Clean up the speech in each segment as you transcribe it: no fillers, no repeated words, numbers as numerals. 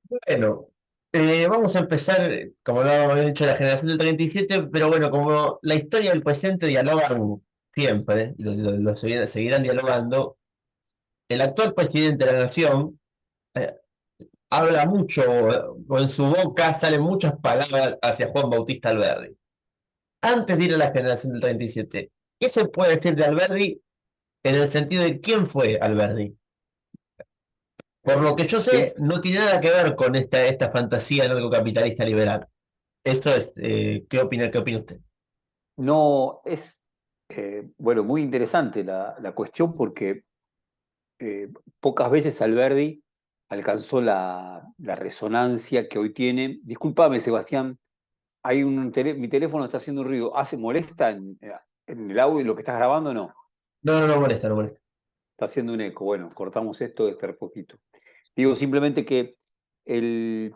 Bueno, vamos a empezar, como lo habíamos dicho, la generación del 37, pero bueno, como la historia y el presente dialogan siempre, seguirán dialogando, el actual presidente de la nación eh, habla mucho, o en su boca salen muchas palabras hacia Juan Bautista Alberdi. Antes de ir a la generación del 37, ¿qué se puede decir de Alberdi en el sentido de quién fue Alberdi? Por lo que yo Sí, sé, no tiene nada que ver con esta fantasía narcocapitalista liberal. Esto es, qué opina usted? no es, bueno, muy interesante la cuestión porque pocas veces Alberdi alcanzó la resonancia que hoy tiene. Discúlpame, Sebastián, mi teléfono está haciendo un ruido. ¿Molesta en el audio lo que estás grabando? No, No, no, no molesta, no molesta. está haciendo un eco. Bueno, cortamos esto de este poquito. Digo simplemente que el,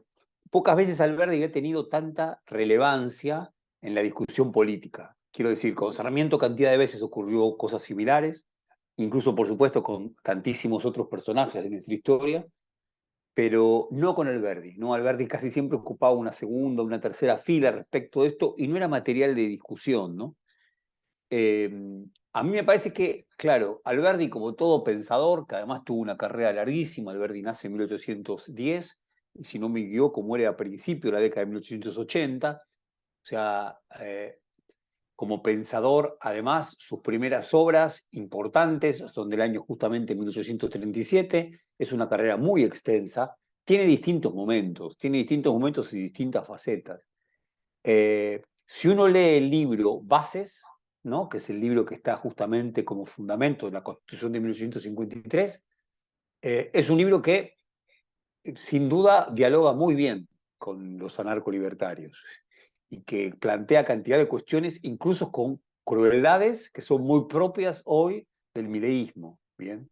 pocas veces Alberti había tenido tanta relevancia en la discusión política. Quiero decir, con Sarmiento cantidad de veces ocurrió cosas similares, incluso por supuesto con tantísimos otros personajes de nuestra historia, pero no con Alberti. ¿No? Alberti casi siempre ocupaba una segunda, una tercera fila respecto de esto y no era material de discusión, ¿no? Eh, a mí me parece que, claro, Alberdi, como todo pensador, que además tuvo una carrera larguísima, Alberdi nace en 1810, y si no me equivoco, muere a principios de la década de 1880, o sea, como pensador, además, sus primeras obras importantes son del año justamente 1837, es una carrera muy extensa, tiene distintos momentos y distintas facetas. Si uno lee el libro Bases, ¿no? Que es el libro que está justamente como fundamento de la Constitución de 1853, es un libro que sin duda dialoga muy bien con los anarcolibertarios y que plantea cantidad de cuestiones, incluso con crueldades que son muy propias hoy del mileísmo. ¿Bien?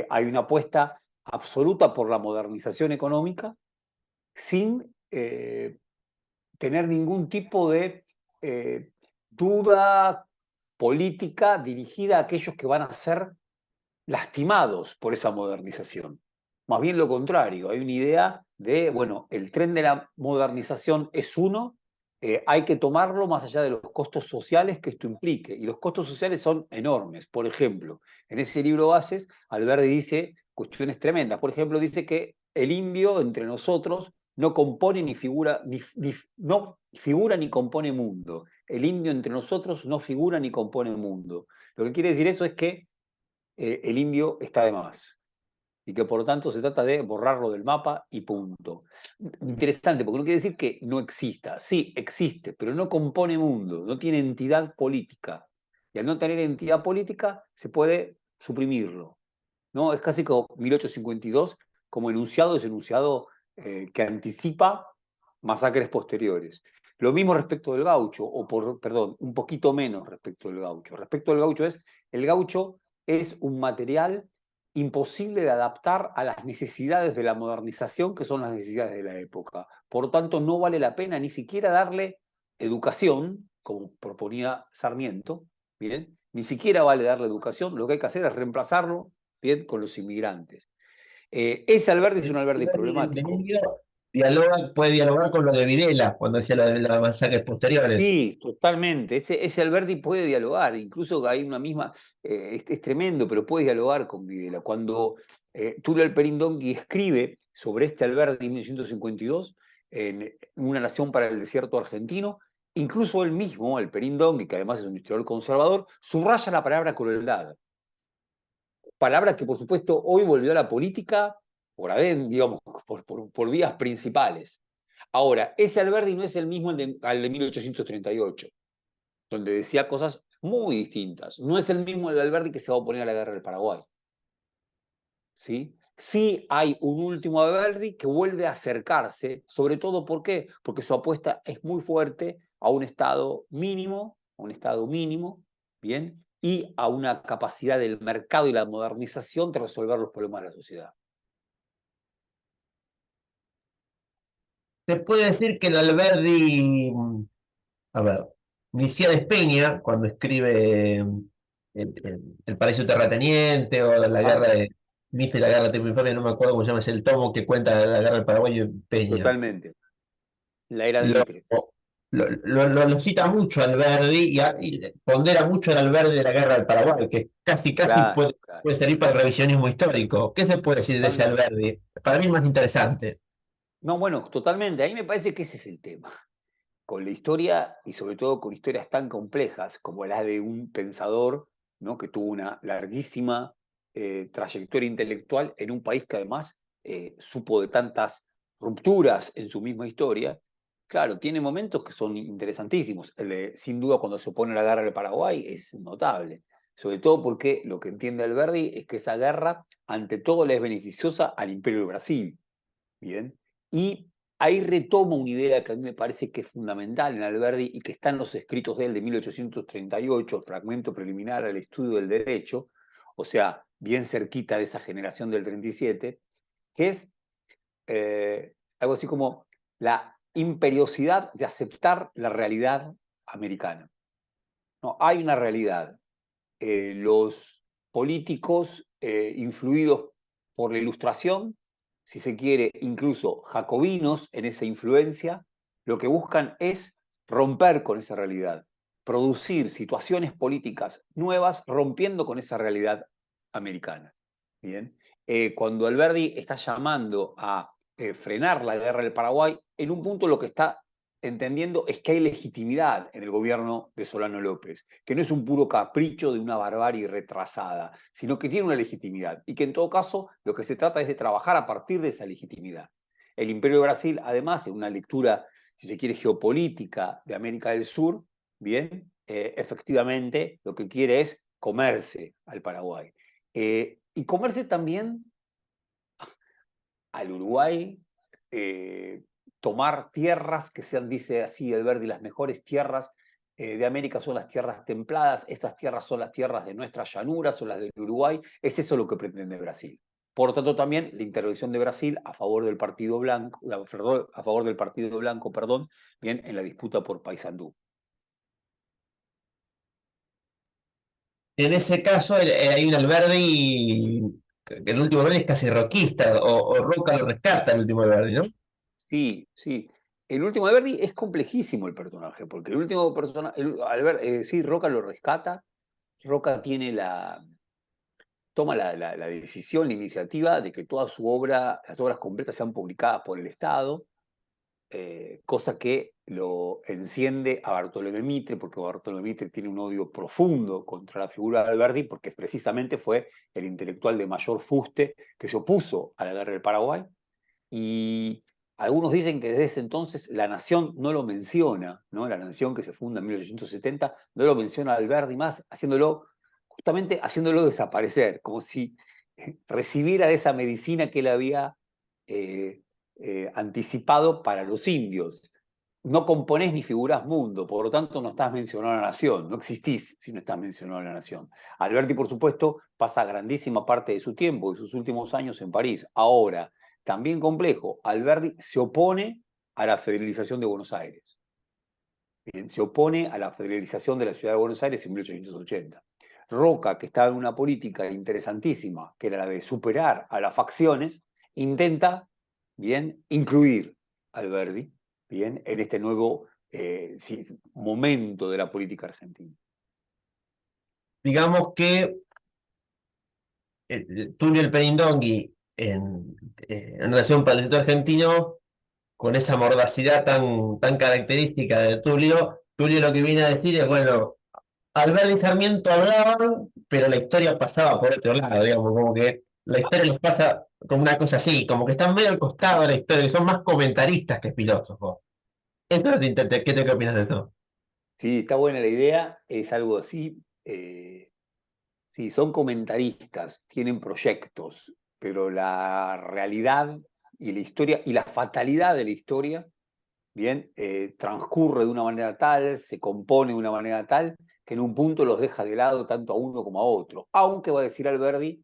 Hay una apuesta absoluta por la modernización económica sin tener ningún tipo de duda política dirigida a aquellos que van a ser lastimados por esa modernización. Más bien lo contrario, hay una idea de, bueno, el tren de la modernización es uno, hay que tomarlo más allá de los costos sociales que esto implique. Y los costos sociales son enormes. Por ejemplo, en ese libro Bases, Alberti dice cuestiones tremendas. Por ejemplo, dice que el indio entre nosotros no compone ni figura, no figura ni compone mundo. El indio entre nosotros no figura ni compone mundo. Lo que quiere decir eso es que el indio está de más y que por lo tanto se trata de borrarlo del mapa y punto. Interesante, porque no quiere decir que no exista. Sí, existe, pero no compone mundo, no tiene entidad política. Y al no tener entidad política, se puede suprimirlo. ¿No? Es casi como 1852, como enunciado, es enunciado que anticipa masacres posteriores. Lo mismo respecto del gaucho, perdón, un poquito menos respecto del gaucho. Respecto del gaucho el gaucho es un material imposible de adaptar a las necesidades de la modernización, que son las necesidades de la época. Por tanto, no vale la pena ni siquiera darle educación, como proponía Sarmiento, ¿bien? Ni siquiera vale darle educación, lo que hay que hacer es reemplazarlo, ¿bien? Con los inmigrantes. Ese Alberti es un Alberti De problemático. Emilio puede dialogar con lo de Videla, cuando decía lo de las masacres posteriores. Sí, totalmente. Ese Alberti puede dialogar, incluso hay una misma, es tremendo, pero puede dialogar con Videla. Cuando Tulio Alperín Donkey escribe sobre este Alberti en 1952, en Una nación para el desierto argentino, incluso él mismo, Alperín Donkey, que además es un historiador conservador, subraya la palabra crueldad. Palabra que por supuesto hoy volvió a la política digamos, por vías principales. Ahora, ese Alberti no es el mismo al de 1838, donde decía cosas muy distintas. No es el mismo el Alberti que se va a oponer a la guerra del Paraguay. ¿Sí? Sí hay un último Alberti que vuelve a acercarse, sobre todo ¿por qué? Porque su apuesta es muy fuerte a un estado mínimo, ¿bien? Y a una capacidad del mercado y la modernización de resolver los problemas de la sociedad. Se puede decir que el Alberdi, a ver, Milciades Peña, cuando escribe el Paraíso Terrateniente o la Ajá. guerra viste la guerra de Tipo Infame, no me acuerdo cómo se llama, es el tomo que cuenta la guerra del Paraguay y Peña. Totalmente. La era de Lo, Mitre. lo cita mucho Alberdi y pondera mucho el Alberdi de la guerra del Paraguay, que casi Claro, claro. puede servir para el revisionismo histórico. ¿Qué se puede decir de ese Totalmente. Alberdi? Para mí es más interesante. No, bueno, totalmente. A mí me parece que ese es el tema. Con la historia y sobre todo con historias tan complejas como la de un pensador, ¿no? Que tuvo una larguísima trayectoria intelectual en un país que además supo de tantas rupturas en su misma historia. Claro, tiene momentos que son interesantísimos. Sin duda, cuando se opone a la guerra del Paraguay es notable. Sobre todo porque lo que entiende Alberdi es que esa guerra, ante todo, le es beneficiosa al Imperio de Brasil. Bien. Y ahí retomo una idea que a mí me parece que es fundamental en Alberdi y que está en los escritos de él de 1838, fragmento preliminar al estudio del derecho, o sea, bien cerquita de esa generación del 37, que es algo así como la imperiosidad de aceptar la realidad americana. No, hay una realidad. Los políticos influidos por la Ilustración, si se quiere, incluso jacobinos en esa influencia, lo que buscan es romper con esa realidad, producir situaciones políticas nuevas rompiendo con esa realidad americana. Bien. Cuando Alberdi está llamando a frenar la guerra del Paraguay, en un punto lo que está entendiendo es que hay legitimidad en el gobierno de Solano López, que no es un puro capricho de una barbarie retrasada, sino que tiene una legitimidad y que en todo caso lo que se trata es de trabajar a partir de esa legitimidad. El Imperio de Brasil, además, en una lectura, si se quiere, geopolítica de América del Sur, bien, efectivamente lo que quiere es comerse al Paraguay. Y comerse también al Uruguay, tomar tierras que sean, dice así Alberdi, las mejores tierras de América son las tierras templadas, estas tierras son las tierras de nuestras llanuras, son las del Uruguay, es eso lo que pretende Brasil. Por lo tanto, también la intervención de Brasil a favor del Partido Blanco, a favor del Partido Blanco, perdón, bien, en la disputa por Paysandú. En ese caso hay un Alberdi, que el último Alberdi es casi roquista, o Roca lo rescata el último Alberdi, ¿no? Sí, sí. El último de Verdi es complejísimo el personaje, porque el último personaje, sí, Roca lo rescata, Roca tiene toma la decisión, la iniciativa de que toda su obra, las obras completas sean publicadas por el Estado, cosa que lo enciende a Bartolomé Mitre, porque Bartolomé Mitre tiene un odio profundo contra la figura de Alberdi, porque precisamente fue el intelectual de mayor fuste que se opuso a la guerra del Paraguay. Y algunos dicen que desde ese entonces la Nación no lo menciona, ¿no? La Nación que se funda en 1870 no lo menciona a Alberdi más, justamente haciéndolo desaparecer, como si recibiera esa medicina que él había eh, anticipado para los indios. No componés ni figurás mundo, por lo tanto no estás mencionado a la nación, no existís si no estás mencionado a la nación. Alberti, por supuesto, pasa grandísima parte de su tiempo, de sus últimos años en París. Ahora, también complejo, Alberti se opone a la federalización de Buenos Aires. Bien, se opone a la federalización de la ciudad de Buenos Aires en 1880. Roca, que estaba en una política interesantísima, que era la de superar a las facciones, intenta, bien, incluir a Alberti, bien, en este nuevo sí, momento de la política argentina. Digamos que Tulio el Penindongui, en relación para el sector argentino, con esa mordacidad tan característica de Tulio, Tulio lo que viene a decir es, bueno, Alberto y Sarmiento hablaban, pero la historia pasaba por otro lado, digamos, como que la historia les pasa como una cosa así, como que están medio al costado de la historia, que son más comentaristas que filósofos. Esto es lo que ¿qué opinas de esto? Sí, está buena la idea, es algo así. Sí, son comentaristas, tienen proyectos, pero la realidad y la historia y la fatalidad de la historia, bien, transcurre de una manera tal, se compone de una manera tal, que en un punto los deja de lado tanto a uno como a otro. Aunque va a decir Alberdi,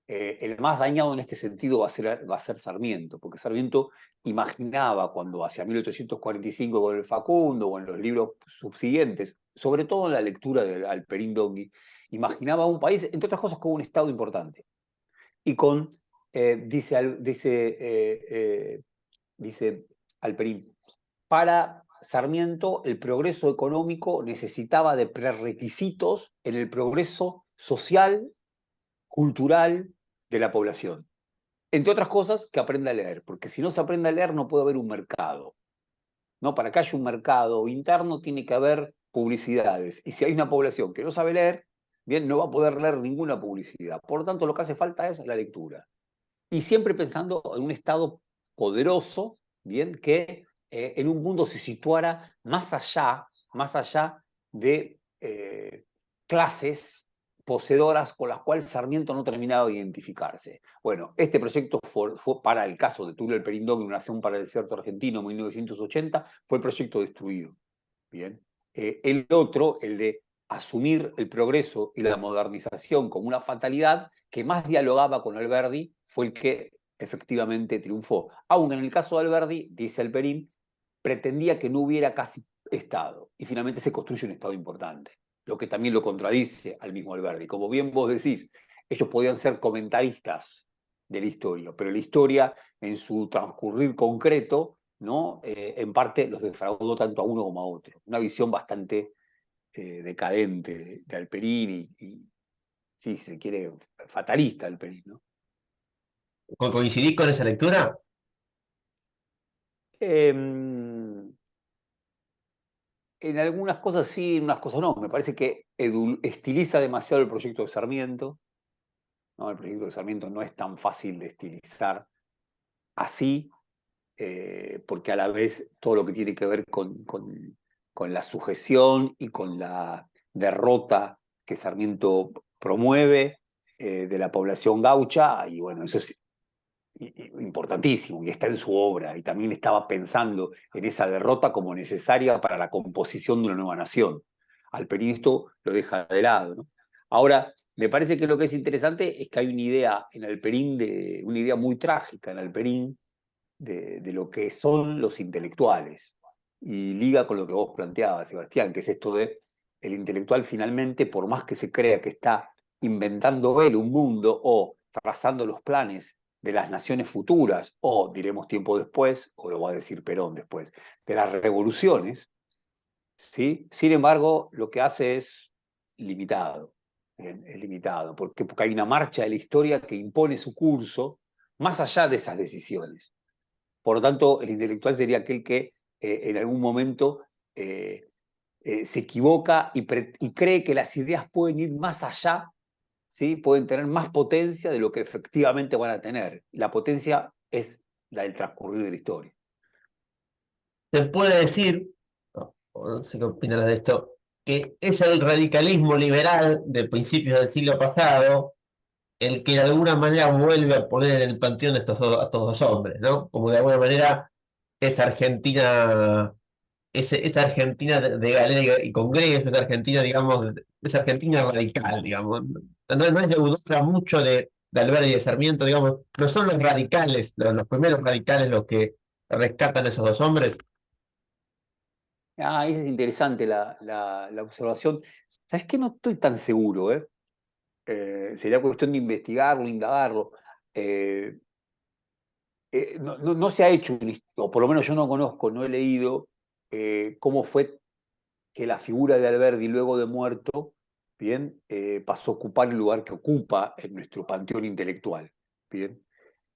el más dañado en este sentido va a ser Sarmiento, porque Sarmiento imaginaba cuando hacia 1845 con el Facundo o en los libros subsiguientes, sobre todo en la lectura de Alperín Dongui, imaginaba un país, entre otras cosas, como un Estado importante. y con, dice Alperín, para Sarmiento el progreso económico necesitaba de prerequisitos en el progreso social, cultural de la población. Entre otras cosas, que aprenda a leer, porque si no se aprende a leer no puede haber un mercado. ¿No? Para que haya un mercado interno tiene que haber publicidades. Y si hay una población que no sabe leer, bien, no va a poder leer ninguna publicidad. Por lo tanto, lo que hace falta es la lectura. Y siempre pensando en un Estado poderoso, bien, que en un mundo se situara más allá de clases poseedoras con las cuales Sarmiento no terminaba de identificarse. Bueno, este proyecto fue para el caso de Tulio Alperindó, que nació para el desierto argentino en 1980, fue el proyecto destruido. Bien. El otro, el de asumir el progreso y la modernización como una fatalidad, que más dialogaba con Alberdi, fue el que efectivamente triunfó. Aunque en el caso de Alberdi, dice Alperín, pretendía que no hubiera casi Estado, y finalmente se construye un Estado importante, lo que también lo contradice al mismo Alberdi. Como bien vos decís, ellos podían ser comentaristas de la historia, pero la historia en su transcurrir concreto, ¿no? En parte los defraudó tanto a uno como a otro. Una visión bastante decadente de Alperín y, sí, si se quiere, fatalista Alperín, ¿no? ¿Coincidís con esa lectura? En algunas cosas sí, en unas cosas no. Me parece que estiliza demasiado el proyecto de Sarmiento, ¿no? El proyecto de Sarmiento no es tan fácil de estilizar así, porque a la vez todo lo que tiene que ver con la sujeción y con la derrota que Sarmiento promueve de la población gaucha, y bueno, eso es importantísimo y está en su obra, y también estaba pensando en esa derrota como necesaria para la composición de una nueva nación. Alperín esto lo deja de lado, ¿no? Ahora, me parece que lo que es interesante es que hay una idea en Alperín, una idea muy trágica en Alperín, de lo que son los intelectuales. Y liga con lo que vos planteabas, Sebastián, que es esto de el intelectual finalmente, por más que se crea que está inventando él un mundo o trazando los planes de las naciones futuras, o diremos tiempo después, o lo va a decir Perón después, de las revoluciones, ¿sí? Sin embargo, lo que hace es limitado, ¿bien? Es limitado, porque hay una marcha de la historia que impone su curso más allá de esas decisiones. Por lo tanto, el intelectual sería aquel que en algún momento se equivoca y cree que las ideas pueden ir más allá, ¿sí? Pueden tener más potencia de lo que efectivamente van a tener. La potencia es la del transcurrir de la historia. Se puede decir, no sé qué opinas de esto, que es el radicalismo liberal de principios del siglo pasado el que de alguna manera vuelve a poner en el panteón a estos dos hombres, ¿no? Como de alguna manera esta Argentina, esta Argentina de galera y congreso, esta Argentina, digamos, esa Argentina radical, digamos. No es deudora mucho de Alberti y de Sarmiento, digamos, no son los radicales, los primeros radicales los que rescatan a esos dos hombres. Ah, es interesante la observación. ¿Sabes qué? No estoy tan seguro, ¿eh? Sería cuestión de investigarlo, indagarlo. Eh, no se ha hecho, o por lo menos yo no conozco, no he leído cómo fue que la figura de Alberdi luego de muerto, bien, pasó a ocupar el lugar que ocupa en nuestro panteón intelectual, bien.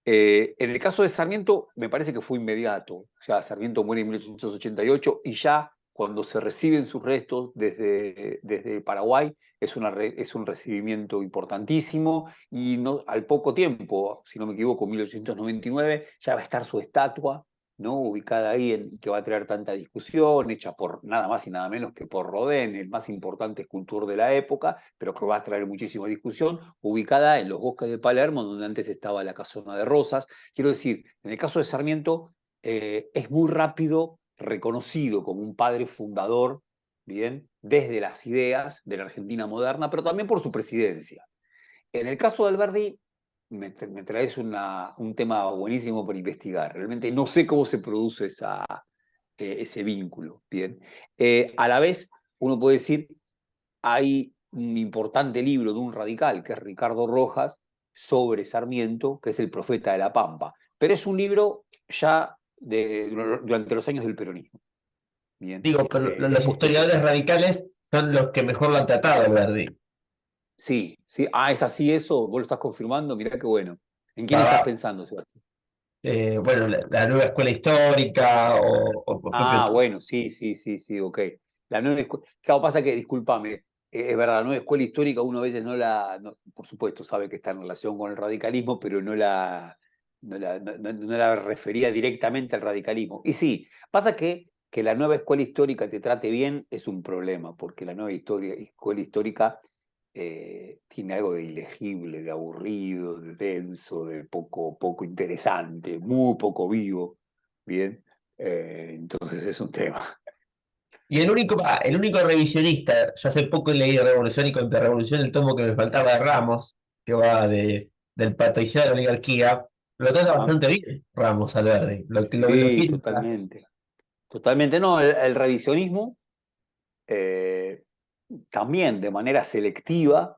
En el caso de Sarmiento, me parece que fue inmediato. O sea, Sarmiento muere en 1888 y ya cuando se reciben sus restos desde Paraguay es un recibimiento importantísimo y no, al poco tiempo, si no me equivoco, 1899, ya va a estar su estatua, ¿no? Ubicada ahí y que va a traer tanta discusión, hecha por nada más y nada menos que por Rodin, el más importante escultor de la época, pero que va a traer muchísima discusión, ubicada en los bosques de Palermo, donde antes estaba la Casona de Rosas. Quiero decir, en el caso de Sarmiento, es muy rápido reconocido como un padre fundador, bien, desde las ideas de la Argentina moderna, pero también por su presidencia. En el caso de Alberdi, me traes un tema buenísimo para investigar. Realmente no sé cómo se produce ese vínculo, bien. A la vez, uno puede decir, hay un importante libro de un radical, que es Ricardo Rojas, sobre Sarmiento, que es El Profeta de la Pampa. Pero es un libro ya durante los años del peronismo. Bien. Digo, pero los Este, historiadores radicales son los que mejor lo han tratado, Alberdi. sí, sí. Ah, ¿es así eso? ¿Vos lo estás confirmando? Mirá qué bueno. ¿En quién Va, estás va. pensando, Sebastián? Bueno, la nueva escuela histórica o por ejemplo, Ah, bueno, sí, sí, sí, sí, ok. La nueva escuela. Claro, pasa que, discúlpame, es verdad, la nueva escuela histórica uno a veces por supuesto, sabe que está en relación con el radicalismo, pero no la refería directamente al radicalismo. Y sí, pasa que la nueva escuela histórica te trate bien es un problema, porque la nueva escuela histórica tiene algo de ilegible, de aburrido, de denso, de poco interesante, muy poco vivo. Bien. Entonces es un tema. y el único revisionista, yo hace poco leí Revolución y Contrarrevolución, el tomo que me faltaba de Ramos, que va del patriciado de la oligarquía, lo trata Ah, bastante bien Ramos Alberdi, lo sí, elogia. totalmente. Totalmente, no, el revisionismo eh, también de manera selectiva,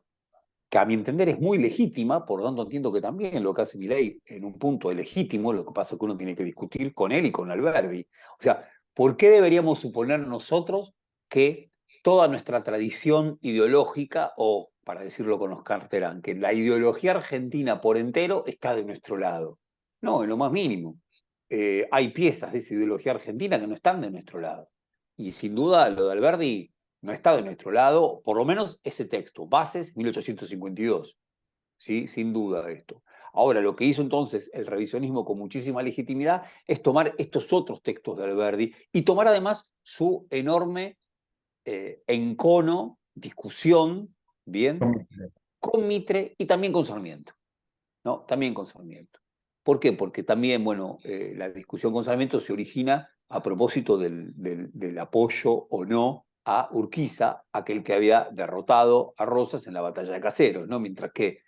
que a mi entender es muy legítima, por lo tanto entiendo que también lo que hace Milei en un punto es legítimo, lo que pasa es que uno tiene que discutir con él y con Alberti. O sea, ¿por qué deberíamos suponer nosotros que toda nuestra tradición ideológica, o para decirlo con Oscar Terán, que la ideología argentina por entero está de nuestro lado? No, en lo más mínimo. Hay piezas de esa ideología argentina que no están de nuestro lado. Y sin duda lo de Alberti no está de nuestro lado, por lo menos ese texto, Bases 1852, ¿sí? Sin duda esto. Ahora, lo que hizo entonces el revisionismo con muchísima legitimidad es tomar estos otros textos de Alberdi y tomar además su enorme encono, discusión, ¿bien? Con Mitre y también con Sarmiento, ¿no? También con Sarmiento. ¿Por qué? Porque también, bueno, la discusión con Sarmiento se origina a propósito del apoyo o no a Urquiza, aquel que había derrotado a Rosas en la batalla de Caseros, ¿no? Mientras que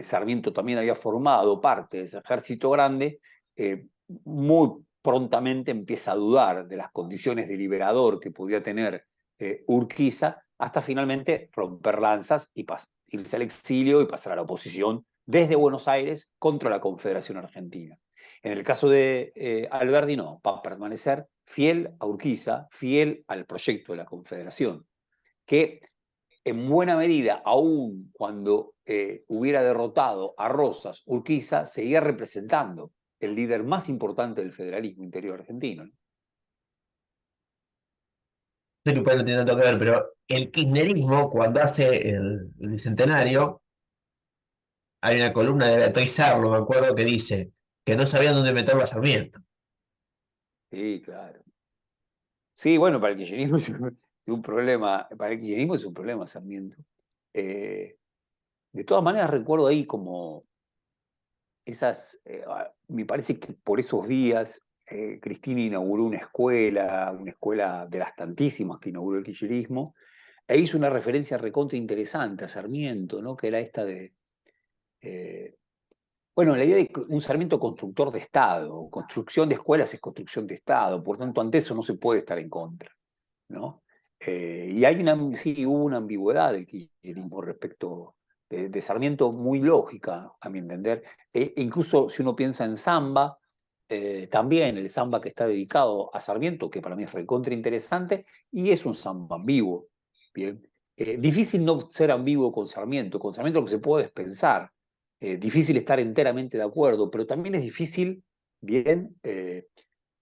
Sarmiento también había formado parte de ese ejército grande, muy prontamente empieza a dudar de las condiciones de liberador que podía tener Urquiza, hasta finalmente romper lanzas y irse al exilio y pasar a la oposición desde Buenos Aires contra la Confederación Argentina. En el caso de Alberdi, no, va a permanecer fiel a Urquiza, fiel al proyecto de la Confederación, que en buena medida, aun cuando hubiera derrotado a Rosas, Urquiza seguía representando el líder más importante del federalismo interior argentino, ¿no? Sé que puede no tiene tanto que ver, pero el kirchnerismo, cuando hace el bicentenario, hay una columna de Beatriz Arlo, me acuerdo, que dice que no sabían dónde meterlo a Sarmiento. Sí, claro. Sí, bueno, para el kirchnerismo es un problema, para el kirchnerismo es un problema, Sarmiento. Eh, de todas maneras, recuerdo ahí como me parece que por esos días Cristina inauguró una escuela de las tantísimas que inauguró el kirchnerismo, e hizo una referencia recontra interesante a Sarmiento, ¿no? Que era esta eh, bueno, la idea de un Sarmiento constructor de Estado, construcción de escuelas es construcción de Estado, por tanto, ante eso no se puede estar en contra, ¿no? Y sí, hubo una ambigüedad del kirchnerismo respecto de Sarmiento muy lógica, a mi entender. Incluso si uno piensa en Zamba, también el Zamba que está dedicado a Sarmiento, que para mí es recontra interesante, y es un Zamba ambiguo. Bien. Difícil no ser ambiguo con Sarmiento lo que se puede es pensar. Difícil estar enteramente de acuerdo, pero también es difícil, bien,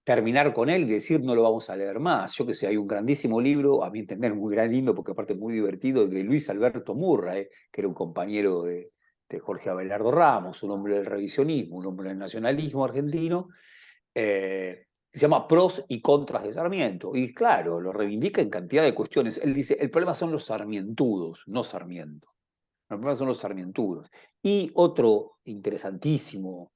terminar con él y decir no lo vamos a leer más. Yo que sé, hay un grandísimo libro, a mi entender muy gran lindo, porque aparte es muy divertido, de Luis Alberto Murray, que era un compañero de Jorge Abelardo Ramos, un hombre del revisionismo, un hombre del nacionalismo argentino, que se llama Pros y Contras de Sarmiento. Y claro, lo reivindica en cantidad de cuestiones. Él dice, el problema son los sarmientudos, no Sarmiento. El problema son los sarmientudos. Y otro interesantísimo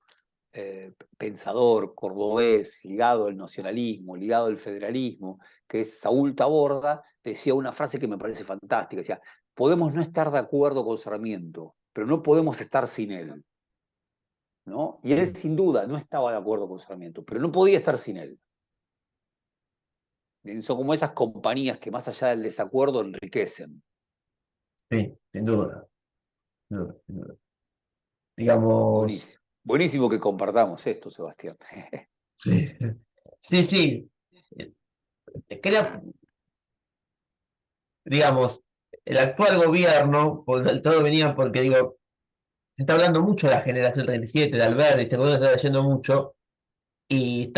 pensador cordobés ligado al nacionalismo, ligado al federalismo, que es Saúl Taborda, decía una frase que me parece fantástica. Decía, podemos no estar de acuerdo con Sarmiento, pero no podemos estar sin él, ¿no? Y él sin duda no estaba de acuerdo con Sarmiento, pero no podía estar sin él. Son como esas compañías que más allá del desacuerdo enriquecen. Sí, sin duda. Sin duda, sin duda. digamos. Buenísimo. Buenísimo que compartamos esto, Sebastián. Sí, sí, sí. Creo, digamos, el actual gobierno, todo venía porque, digo, se está hablando mucho de la generación 37 de Alberti, este gobierno está leyendo mucho, y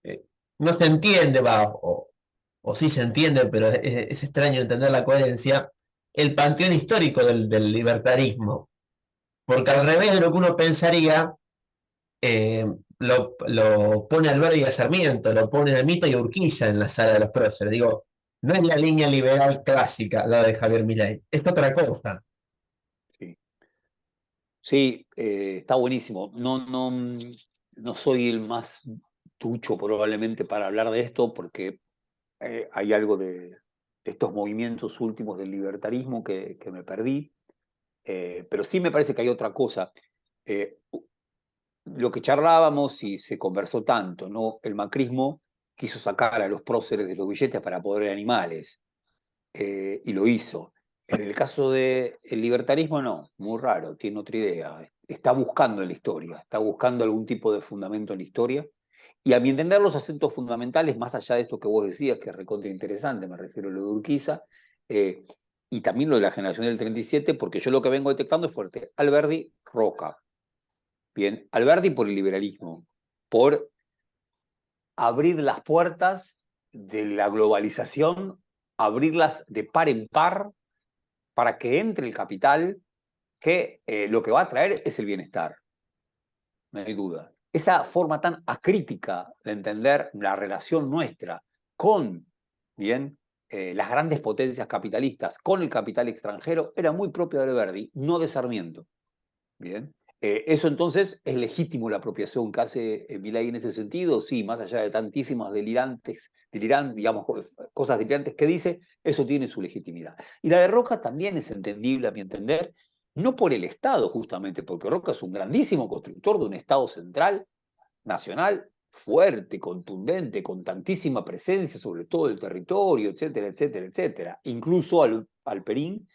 eh, no se entiende, o sí se entiende, pero es extraño entender la coherencia, el panteón histórico del libertarismo, porque al revés de lo que uno pensaría, eh, lo pone Alberti y a Sarmiento, lo pone a Mito y a Urquiza en la sala de los próceres. Digo, no es la línea liberal clásica, la de Javier Milei, es otra cosa. Sí, sí, está buenísimo. No soy el más ducho probablemente para hablar de esto porque hay algo de estos movimientos últimos del libertarismo que me perdí. Pero sí me parece que hay otra cosa. Eh, lo que charlábamos y se conversó tanto, ¿no? El macrismo quiso sacar a los próceres de los billetes para poder animales, y lo hizo. En el caso del libertarismo, no, muy raro, tiene otra idea. Está buscando en la historia, está buscando algún tipo de fundamento en la historia. Y a mi entender, los acentos fundamentales, más allá de esto que vos decías, que es recontra interesante, me refiero a lo de Urquiza, eh, y también lo de la generación del 37, porque yo lo que vengo detectando es fuerte. Alberdi, Roca. Bien, Alberdi por el liberalismo, por abrir las puertas de la globalización, abrirlas de par en par para que entre el capital, que lo que va a traer es el bienestar, no hay duda. Esa forma tan acrítica de entender la relación nuestra con, bien, las grandes potencias capitalistas, con el capital extranjero, era muy propia de Alberdi, no de Sarmiento. Bien. Eso entonces es legítimo la apropiación que hace Milei en ese sentido, sí, más allá de tantísimas digamos, cosas delirantes que dice, eso tiene su legitimidad. Y la de Roca también es entendible, a mi entender, no por el Estado justamente, porque Roca es un grandísimo constructor de un Estado central, nacional, fuerte, contundente, con tantísima presencia sobre todo el territorio, etcétera, etcétera, etcétera. Incluso Alperín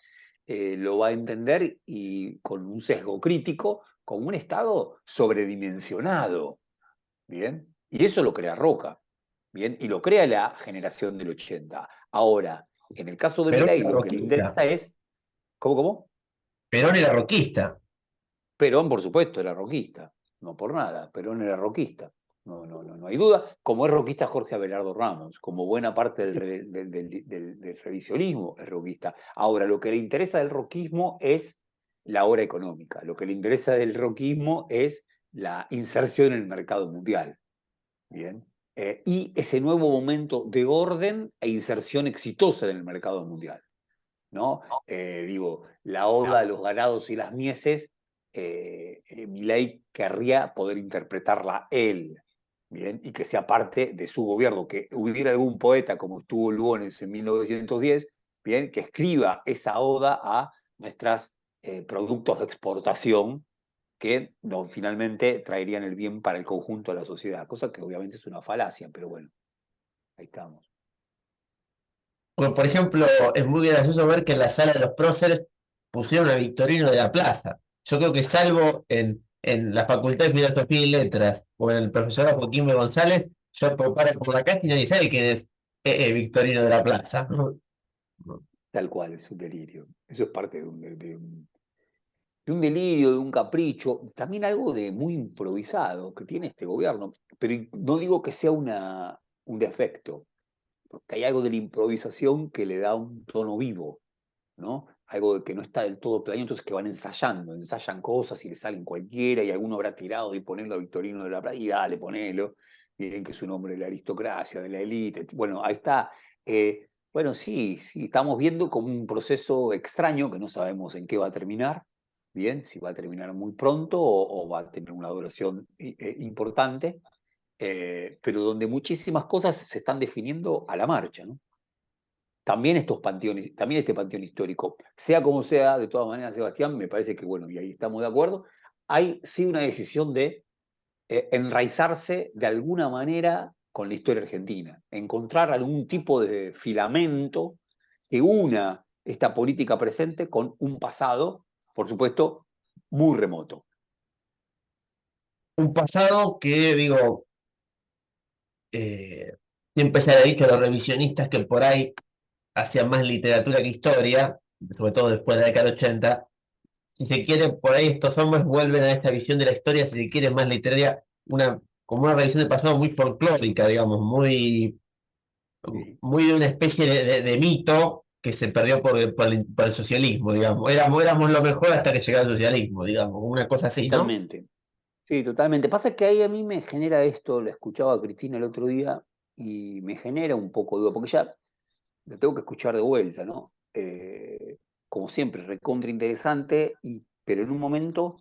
lo va a entender y con un sesgo crítico, como un Estado sobredimensionado, ¿bien? Y eso lo crea Roca, ¿bien? Y lo crea la generación del 80. Ahora, en el caso de Perón Milei, era lo que le roquista. interesa es, ¿cómo? Perón era roquista. Perón, por supuesto, era roquista, no por nada, Perón era roquista. No hay duda, como es roquista Jorge Abelardo Ramos, como buena parte del revisionismo es roquista. Ahora, lo que le interesa del roquismo es la obra económica, lo que le interesa del roquismo es la inserción en el mercado mundial. Bien. Y ese nuevo momento de orden e inserción exitosa en el mercado mundial. ¿No? Digo, la oda de los ganados y las mieses, Milei querría poder interpretarla él, ¿bien? Y que sea parte de su gobierno, que hubiera algún poeta como estuvo Lugones en 1910, ¿bien? Que escriba esa oda a nuestros productos de exportación que no, finalmente traerían el bien para el conjunto de la sociedad, cosa que obviamente es una falacia, pero bueno, ahí estamos. Por ejemplo, es muy gracioso ver que en la sala de los próceres pusieron a Victorino de la Plaza. Yo creo que salvo en la Facultad de Filosofía y Letras o en el profesor Joaquín B. González, yo paro por la calle y nadie sabe quién es Victorino de la Plaza. Tal cual, es un delirio. Eso es parte de un delirio, de un capricho, también algo de muy improvisado que tiene este gobierno. Pero no digo que sea un defecto, porque hay algo de la improvisación que le da un tono vivo, ¿no? Algo de que no está del todo planeado, entonces que van ensayando, ensayan cosas y le salen cualquiera, y alguno habrá tirado y ponerlo a Victorino de la Plata, y dale, ponelo, miren que es un hombre de la aristocracia, de la élite. Bueno, ahí está. Bueno, sí, sí, estamos viendo como un proceso extraño que no sabemos en qué va a terminar, bien, si va a terminar muy pronto o va a tener una duración importante, pero donde muchísimas cosas se están definiendo a la marcha, ¿no? También estos panteones, también este panteón histórico, sea como sea, de todas maneras, Sebastián, me parece que, bueno, y ahí estamos de acuerdo, hay sí una decisión de enraizarse de alguna manera con la historia argentina, encontrar algún tipo de filamento que una esta política presente con un pasado, por supuesto, muy remoto. un pasado que, digo, siempre se ha dicho a los revisionistas que por ahí hacían más literatura que historia, sobre todo después de la década de 80. Si se quiere, por ahí estos hombres vuelven a esta visión de la historia, si se quiere, más literaria, como una revisión del pasado muy folclórica, digamos, Sí, muy de una especie de mito que se perdió por el socialismo, digamos. Éramos lo mejor hasta que llegaba el socialismo, digamos, una cosa así, ¿no? totalmente. Sí, totalmente. Pasa que ahí a mí me genera esto, lo escuchaba a Cristina el otro día y me genera un poco de duda, porque ya lo tengo que escuchar de vuelta, ¿no? Como siempre, recontra interesante, pero en un momento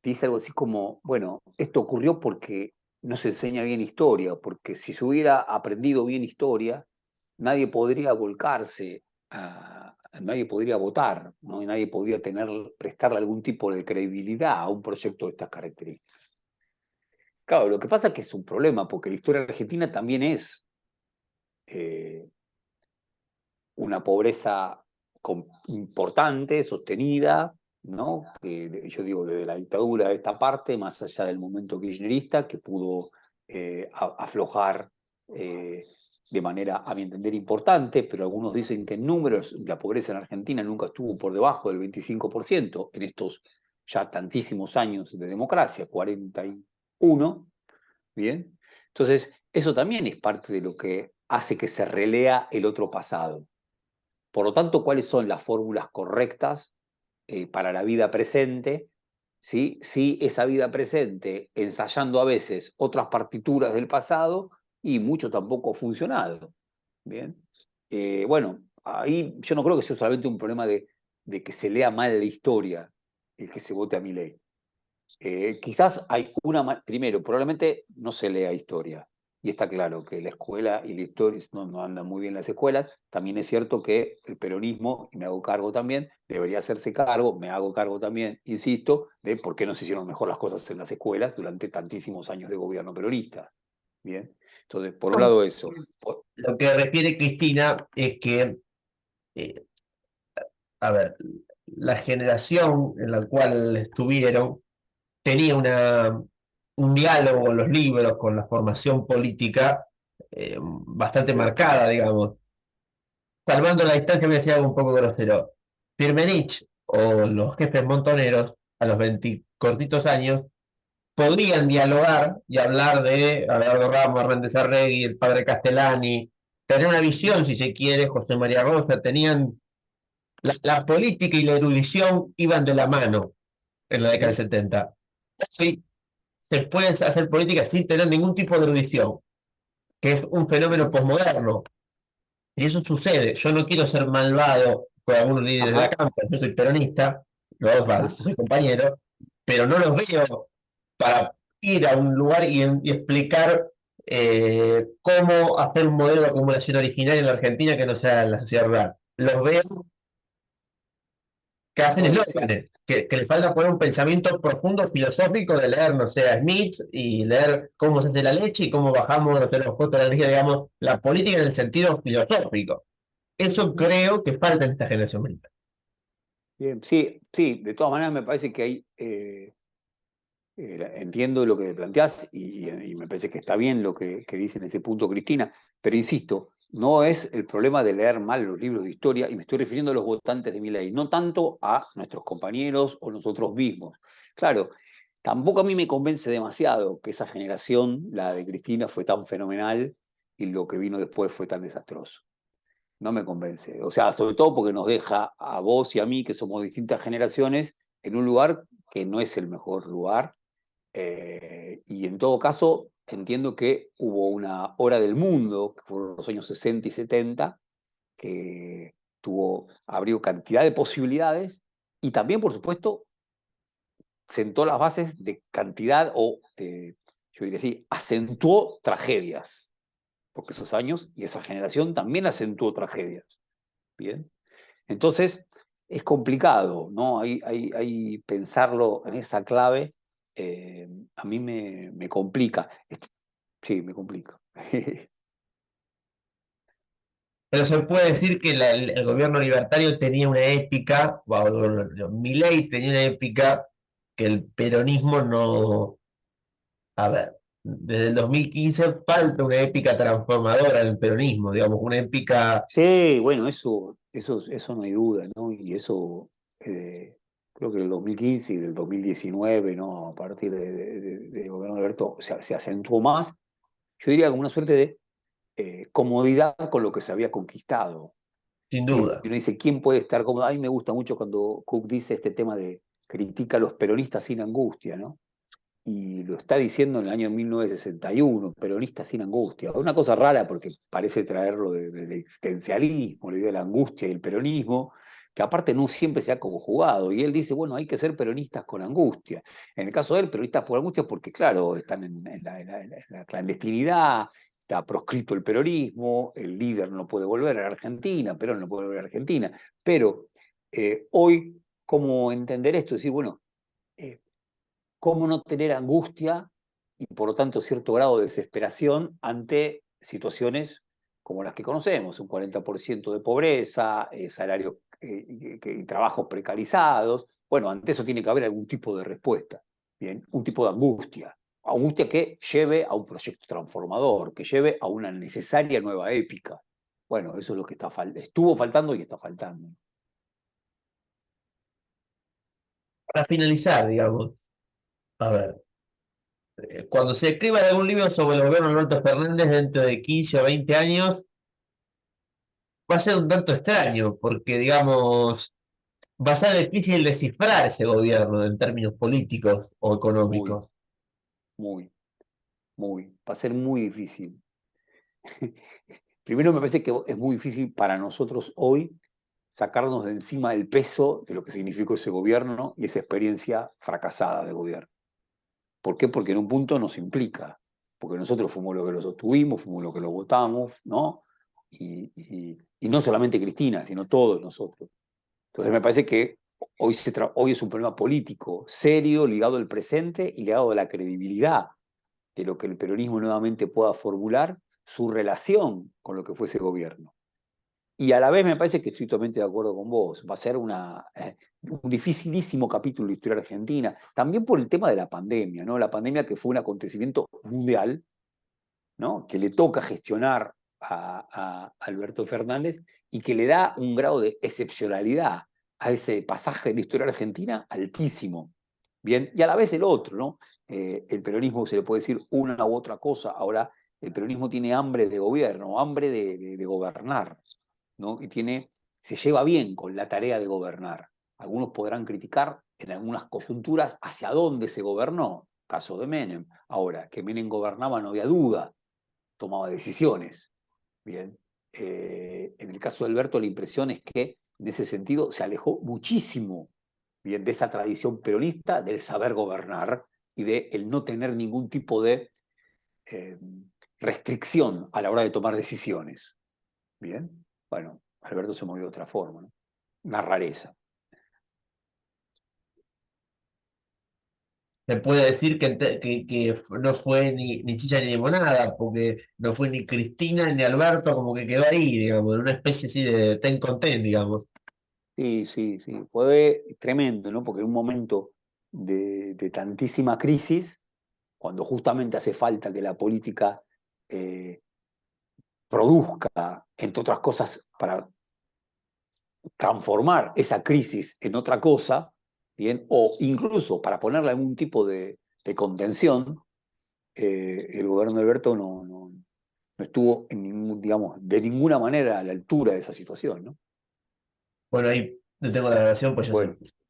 dice algo así como, bueno, esto ocurrió porque no se enseña bien historia, porque si se hubiera aprendido bien historia, nadie podría volcarse, nadie podría votar, ¿no? Y nadie podría prestarle algún tipo de credibilidad a un proyecto de estas características. Claro, lo que pasa es que es un problema, porque la historia argentina también es eh, una pobreza importante, sostenida, ¿no? Que yo digo, desde la dictadura de esta parte, más allá del momento kirchnerista, que pudo aflojar de manera, a mi entender, importante, pero algunos dicen que en números la pobreza en Argentina nunca estuvo por debajo del 25% en estos ya tantísimos años de democracia, 41, ¿bien? Entonces, eso también es parte de lo que hace que se relea el otro pasado. Por lo tanto, ¿cuáles son las fórmulas correctas para la vida presente? ¿Sí? Si esa vida presente, ensayando a veces otras partituras del pasado, y mucho tampoco ha funcionado. Bien. Bueno, ahí yo no creo que sea solamente un problema de que se lea mal la historia el que se vote a mi ley. Quizás hay primero, probablemente no se lea historia. Y está claro que la escuela y la historia no andan muy bien las escuelas. También es cierto que el peronismo, y me hago cargo también, debería hacerse cargo, me hago cargo también, insisto, de por qué no se hicieron mejor las cosas en las escuelas durante tantísimos años de gobierno peronista. Bien. Entonces, por un lado eso. Lo que refiere Cristina es que, eh, a ver, la generación en la cual estuvieron tenía un diálogo con los libros, con la formación política bastante Estoy de acuerdo. marcada, digamos. Salvando la distancia, voy a decir algo un poco grosero. Firmenich o los jefes montoneros, a los 20 cortitos años, podrían dialogar y hablar de Abelardo Ramos, Hernández Arregui, el padre Castellani, tener una visión, si se quiere, José María Rosa, tenían la política y la erudición iban de la mano en la década del Sí, 70. Hoy se puede hacer política sin tener ningún tipo de erudición, que es un fenómeno posmoderno. Y eso sucede. Yo no quiero ser malvado con algunos líderes de la ajá, Cámara, yo soy peronista, no, vale, ajá. soy compañero, pero no los veo para ir a un lugar y explicar cómo hacer un modelo de acumulación originaria en la Argentina que no sea la sociedad rural. Los veo que hacen Bueno, sí. eslóganes, que les falta poner un pensamiento profundo filosófico de leer, no sé, a Smith y leer cómo se hace la leche y cómo bajamos, no sé, los costos de la energía, digamos, la política en el sentido filosófico. Eso creo que falta en esta generación militar. Bien, sí, sí, de todas maneras me parece que hay, entiendo lo que planteás y me parece que está bien lo que dice en este punto Cristina, pero insisto, no es el problema de leer mal los libros de historia, y me estoy refiriendo a los votantes de mi ley, no tanto a nuestros compañeros o nosotros mismos. Claro, tampoco a mí me convence demasiado que esa generación, la de Cristina, fue tan fenomenal y lo que vino después fue tan desastroso. No me convence. O sea, sobre todo porque nos deja a vos y a mí, que somos distintas generaciones, en un lugar que no es el mejor lugar. Y en todo caso, entiendo que hubo una hora del mundo, que fueron los años 60 y 70, que abrió cantidad de posibilidades y también, por supuesto, sentó las bases de cantidad yo diría así, acentuó tragedias, porque esos años y esa generación también acentuó tragedias. Bien. Entonces, es complicado, ¿no? Hay pensarlo en esa clave, a mí me complica. Sí, me complica. Pero se puede decir que el gobierno libertario tenía una épica, Milei tenía una épica que el peronismo no. a ver, desde el 2015 falta una épica transformadora en el peronismo, digamos, una épica Sí, bueno, eso no hay duda, ¿no? Y eso creo que del 2015 y del 2019, ¿no? A partir del gobierno de Alberto, se acentuó más, yo diría como una suerte de comodidad con lo que se había conquistado. sin Y duda. uno dice, ¿quién puede estar cómodo? A mí me gusta mucho cuando Cook dice este tema de critica a los peronistas sin angustia, ¿no? Y lo está diciendo en el año 1961, peronista sin angustia. Una cosa rara porque parece traerlo del existencialismo, la idea de la angustia y el peronismo, que aparte no siempre se ha conjugado. Y él dice, bueno, hay que ser peronistas con angustia. En el caso de él, peronistas por angustia porque, claro, están en la clandestinidad, está proscrito el peronismo, el líder no puede volver a la Argentina, Perón no puede volver a Argentina. Pero hoy, ¿cómo entender esto? Es decir, bueno, eh, cómo no tener angustia y por lo tanto cierto grado de desesperación ante situaciones como las que conocemos, un 40% de pobreza, salarios y trabajos precarizados. Bueno, ante eso tiene que haber algún tipo de respuesta, ¿bien? Un tipo de angustia. Angustia que lleve a un proyecto transformador, que lleve a una necesaria nueva épica. Bueno, eso es lo que estuvo faltando y está faltando. Para finalizar, digamos, a ver, cuando se escriba algún libro sobre el gobierno de Alberto Fernández dentro de 15 o 20 años, va a ser un tanto extraño, porque, digamos, va a ser difícil descifrar ese gobierno en términos políticos o Muy, económicos. muy, muy. Va a ser muy difícil. Primero me parece que es muy difícil para nosotros hoy sacarnos de encima el peso de lo que significó ese gobierno y esa experiencia fracasada de gobierno. ¿Por qué? Porque en un punto nos implica, porque nosotros fuimos los que lo sostuvimos, fuimos los que lo votamos, ¿no? Y no solamente Cristina, sino todos nosotros. Entonces me parece que hoy es un problema político serio, ligado al presente y ligado a la credibilidad de lo que el peronismo nuevamente pueda formular su relación con lo que fue ese gobierno. Y a la vez me parece que estoy totalmente de acuerdo con vos. Va a ser un dificilísimo capítulo de la historia argentina, también por el tema de la pandemia, ¿no? La pandemia que fue un acontecimiento mundial, ¿no? Que le toca gestionar a Alberto Fernández y que le da un grado de excepcionalidad a ese pasaje de la historia argentina altísimo. Bien, y a la vez el otro, ¿no? El peronismo se le puede decir una u otra cosa. Ahora, el peronismo tiene hambre de gobierno, hambre de gobernar, ¿no? Se lleva bien con la tarea de gobernar. Algunos podrán criticar en algunas coyunturas hacia dónde se gobernó, caso de Menem. Ahora, que Menem gobernaba no había duda, tomaba decisiones. Bien. En el caso de Alberto, la impresión es que en ese sentido se alejó muchísimo, bien, de esa tradición peronista del saber gobernar y de el no tener ningún tipo de eh, restricción a la hora de tomar decisiones. Bien, bueno, Alberto se movió de otra forma, ¿no? Una rareza. Se puede decir que no fue ni chicha ni limonada, porque no fue ni Cristina ni Alberto, como que quedó ahí, digamos, en una especie así de ten con ten, digamos. Sí, sí, sí, fue tremendo, ¿no? Porque en un momento de tantísima crisis, cuando justamente hace falta que la política eh, produzca, entre otras cosas, para transformar esa crisis en otra cosa, ¿bien? O incluso para ponerle algún tipo de contención, el gobierno de Alberto no estuvo en ningún, digamos, de ninguna manera a la altura de esa situación, ¿no? Bueno, ahí no tengo la grabación, pues ya Bueno, se